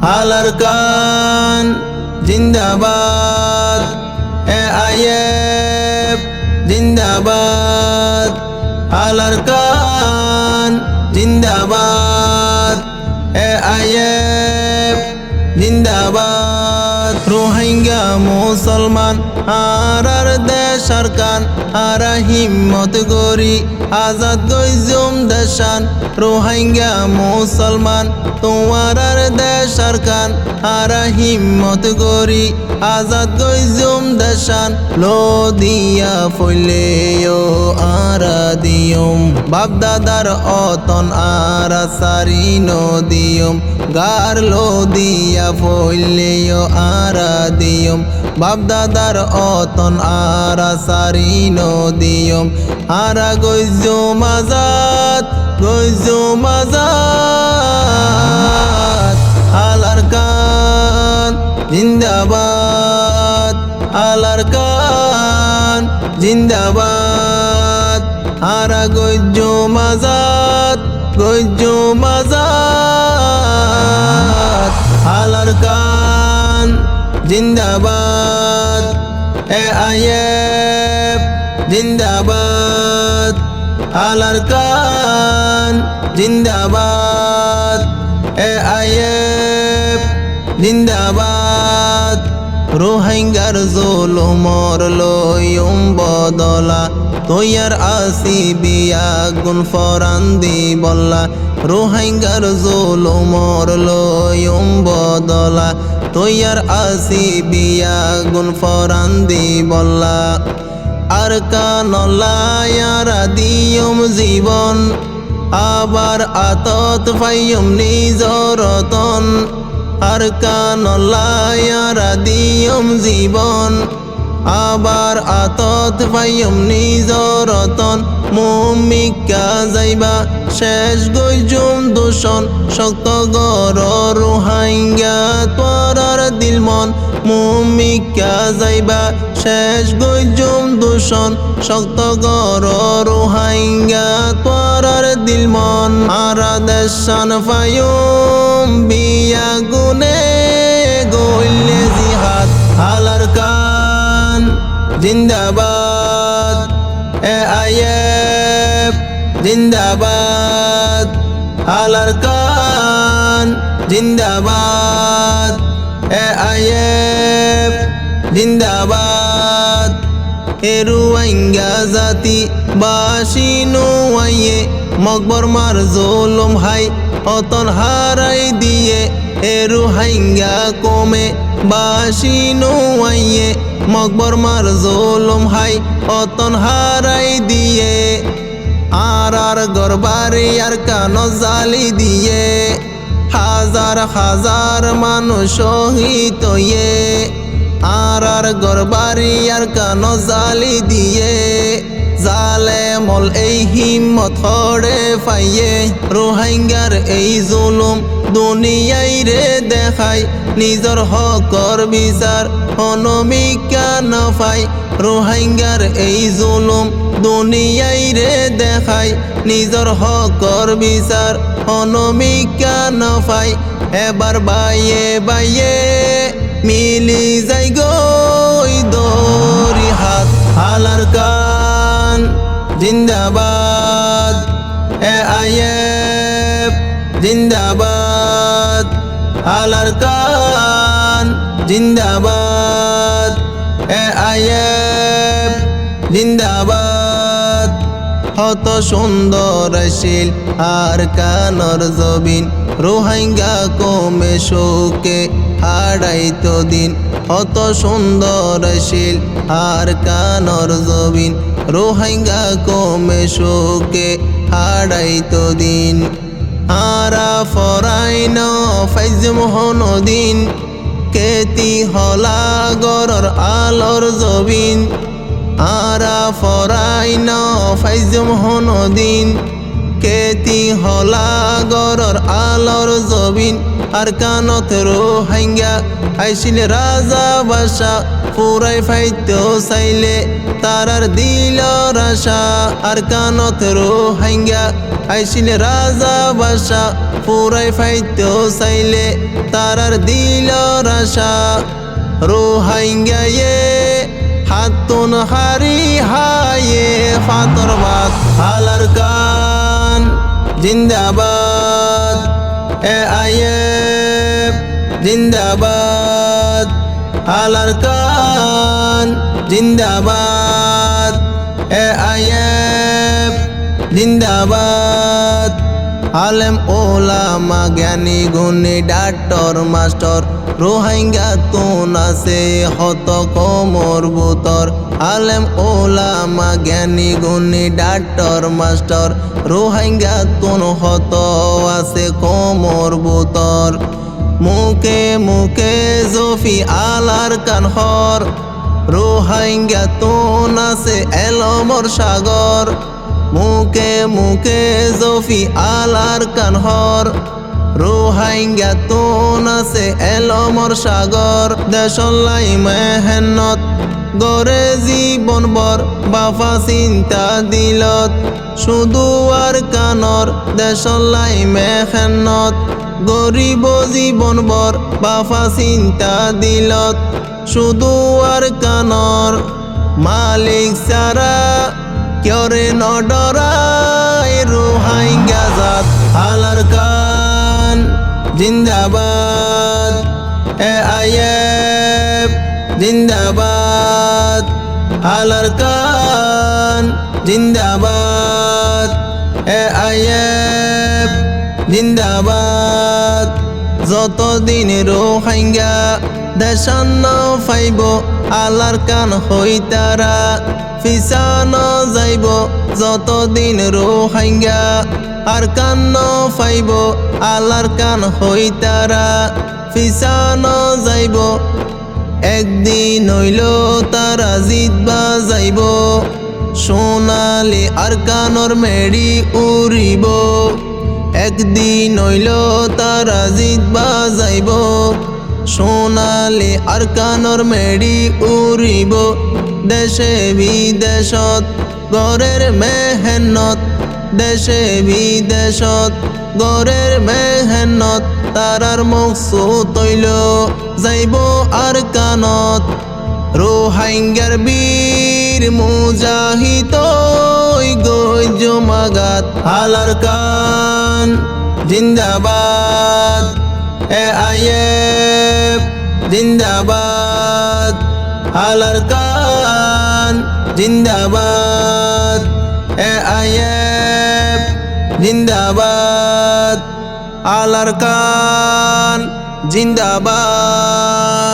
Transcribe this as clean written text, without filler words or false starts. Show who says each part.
Speaker 1: আলারকান জিন্দাবাদ, AIF জিন্দাবাদ, আলারকান জিন্দাবাদ, AIF জিন্দাবাদ। রোহিঙ্গা মুসলমান আরার দেশার কান, আরা হিম্মত গরি আজাদ গইজুম দেশান। রোহিঙ্গা মুসলমান তোমারার দেশার কান, আরা হিম্মত গরি আজাদ গইজুম দেশান। লদিয়া ফইলেও আরা দিয়ম, বাপদাদার অতন আরা সারি নদিয়ম। গার লদিয়া ফইলেও আরা দিয়ম, বাপদাদার অতন আরা সারি নদিয়ম। আরা গইজুম আজাদ, গইজুম আজাদ। আলারকান জিন্দাবাদ, আলারকান জিন্দাবাদ। আরা গইজুম আজাদ, গইজুম আজাদ। আলারকান জিন্দাবাদ, AIF জিন্দাবাদ, আলারকান জিন্দাবাদ, AIF জিন্দাবাদ। রোহিঙ্গার জুলুমর লইয়ুম বদলা, তৈয়ার আসিবি আগুন ফরান দি বল্লা। রোহিঙ্গার জুলুমর লইয়ুম বদলা, তৈয়ার আসিবি আগুন ফরান দি বল্লা। আরকানল্লায়ারা দিয়ুম জীবন, আবার আতত ফাইয়ুম নিজরতন। আরকানল্লায়ারা দিয়ুম জীবন, আবার আতত ফাইয়ুম নিজরতন। মুমিকা যাইবা শেষ গইজুম দূষণ, শক্ত গর রোহিঙ্গা তোরার দিল মন। মুমিকা যাইবা শেষ গইজুম দূষণ, শক্ত গর রোহিঙ্গা তোরার দিল মন। আরা দেশান ফাইয়ুম বিয়া গুনে গইলে জিহাদ। আলারকান জিন্দাবাদ, AIF জিন্দাবাদ, আলারকান জিন্দাবাদ, AIF জিন্দাবাদ। রোহিঙ্গা জাতি বাসি নুয়াইয়ে, মকবর মার জুলুম হাই অতন হারাই দিয়ে। রোহিঙ্গা কমে বাসি নুয়াইয়ে, মকবর মার জুলুম হাই অতন হারাই দিয়ে। আর গরবারি আর কানো জালি দিয়ে, হাজার হাজার মানুষ শহীদ হয়ে। আর গরবারি আর কানো জালি দিয়ে, জালেমল এই হিম্মত হড়ে ফাইয়ে। রোহিঙ্গার এই জুলুম দুনিয়াই রে দেখায়, নিজর হকর বিচার অনমিকা নফাই। রোহিঙ্গার এই জুলুম দুনিয়াই রে দেখায়, নিজর হকর বিচার অনমিকা নফাই। এবার বাইয়ে বাইয়ে মিলি যাই গই দরি হাত। আলারকান জিন্দাবাদ, AIF জিন্দাবাদ, আলারকান জিন্দাবাদ, AIF জিন্দাবাদ। হত সুন্দর শিল আর কানর জবিন, রোহিঙ্গা কমে শোকে হারাইতো দিন। হত সুন্দর শিল আর কানর জবিন, রোহিঙ্গা কমে শোকে হারাইতো দিন। আরা ফরাইন ফাইজুম হনদিন, কেতি হলা গরর আলোর জবিন। আরা ফরাইন ফাইজুম হনদিন, কেতি হলা গরর আলোর জবিন। আর কানত রোহিঙ্গা আইছিল রাজা বাসা, পুরাই ফাইতো চাইলে তারার দিল রাশা। আর কানত রোহিঙ্গা আইছিল রাজা বাসা, পুরাই ফাইতো চাইলে তারার দিল রাশা রোহাইঙ্গায়ে হাতুন হারি হায়ে ফাতরবাদ হালার কান জিন্দাবাদ এ আইএফ জিন্দাবাদ হালার কান জিন্দাবাদ এ আইএফ জিন্দাবাদ আলেম ওলামা জ্ঞানী গুণী ডাক্তার মাস্টার রোহিঙ্গা কোন আছে হত কোমর বুতর আলেম ওলামা জ্ঞানী গুণী ডাক্তার মাস্টার রোহিঙ্গা কোন হত আছে কোমর বুতর মুখে মুখে জফি আলার কানহর রোহিঙ্গা কোন আছে এলমর সাগর মুখে মুখে জফি আলার কানহর রোহিঙ্গা তোন আছে এলমর সাগর দেশলাই মেহনত গড়ে জীবন বর বাফা চিন্তা দিলত শুধু আর কানর দেশলাই মেহনত গরিব জীবন বর বাফা চিন্তা দিলত শুধু আর কানর মালিক সারা ক্যরে নডরাই রোহিঙ্গা জাত হালার কান জিন্দাবাদ এ আইএফ জিন্দাবাদ হালার কান জিন্দাবাদ এ আইএফ জিন্দাবাদ যতদিন রোহিঙ্গা দেশান্ন ফাইব আলার কান হই তারা ফিসানো যাইব যতদিন রোহিঙ্গা আর কান্ন ফাইব আলার কান হই তারা ফিসানো যাইব একদিন হইল তারা জিতবা যাইব সোনালি আর কানর মেড়ি উড়িব একদিন হইল তারা জিতবা যাইব সোনালি আর কানর মেড়ি উড়িব দেশে বিদেশত গরের মেহনত দেশে বিদেশত গরের মেহনত তারার মকসুদ তৈল যাইব আর কানত রোহিঙ্গার বীর মুজাহিদ গই জমাগাত হালার কান জিন্দাবাদ এ আইএফ জিন্দাবাদ হালার কান জিন্দাবাদ এ আইএফ জিন্দাবাদ হালার কান জিন্দাবাদ।